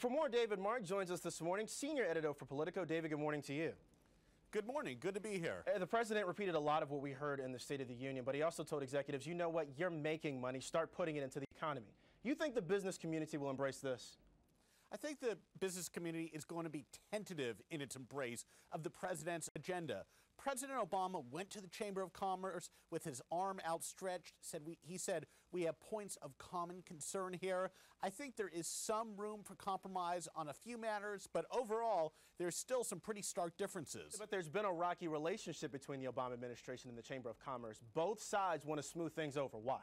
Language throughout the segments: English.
For more, David Mark joins us this morning, senior editor for Politico. David, good morning to you. Good morning. Good to be here. The president repeated a lot of what we heard in the State of the Union, but he also told executives, you know what, you're making money, start putting it into the economy. You think the business community will embrace this? I think the business community is going to be tentative in its embrace of the president's agenda. President Obama went to the Chamber of Commerce with his arm outstretched. He said, we have points of common concern here. I think there is some room for compromise on a few matters, but overall, there's still some pretty stark differences. But there's been a rocky relationship between the Obama administration and the Chamber of Commerce. Both sides want to smooth things over. Why?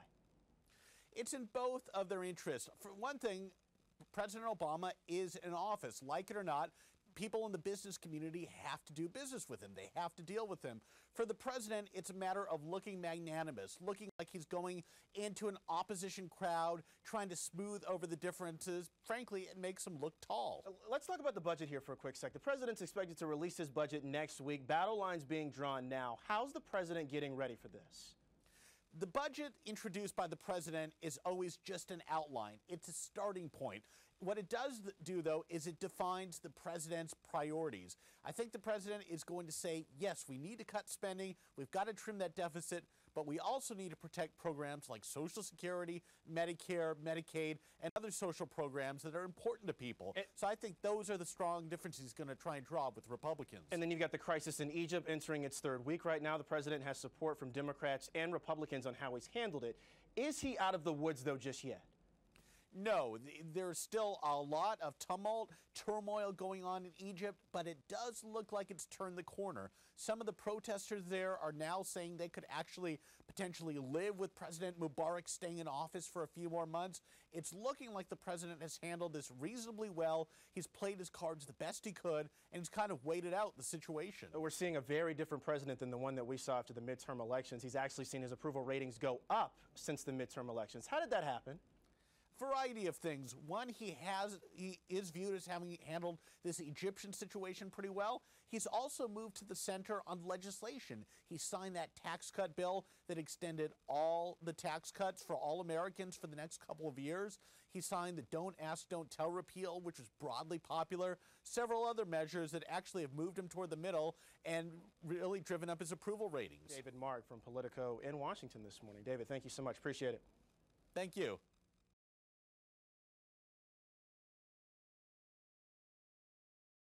It's in both of their interests. For one thing, President Obama is in office. Like it or not, people in the business community have to do business with him. They have to deal with him. For the president, it's a matter of looking magnanimous, looking like he's going into an opposition crowd, trying to smooth over the differences. Frankly, it makes him look tall. Let's talk about the budget here for a quick sec. The president's expected to release his budget next week. Battle lines being drawn now. How's the president getting ready for this? The budget introduced by the president is always just an outline. It's a starting point. What it does do, though, is it defines the president's priorities. I think the president is going to say, yes, we need to cut spending, we've got to trim that deficit, but we also need to protect programs like Social Security, Medicare, Medicaid, and other social programs that are important to people. So I think those are the strong differences he's going to try and draw with Republicans. And then you've got the crisis in Egypt entering its third week right now. The president has support from Democrats and Republicans on how he's handled it. Is he out of the woods, though, just yet? No, there's still a lot of tumult, turmoil going on in Egypt, but it does look like it's turned the corner. Some of the protesters there are now saying they could actually potentially live with President Mubarak staying in office for a few more months. It's looking like the president has handled this reasonably well. He's played his cards the best he could, and he's kind of waited out the situation. We're seeing a very different president than the one that we saw after the midterm elections. He's actually seen his approval ratings go up since the midterm elections. How did that happen? Variety of things. One, he is viewed as having handled this Egyptian situation pretty well. He's also moved to the center on legislation. He signed that tax cut bill that extended all the tax cuts for all Americans for the next couple of years. He signed the Don't Ask, Don't Tell repeal, which was broadly popular. Several other measures that actually have moved him toward the middle and really driven up his approval ratings. David Mark from Politico in Washington this morning. David, thank you so much. Appreciate it. Thank you.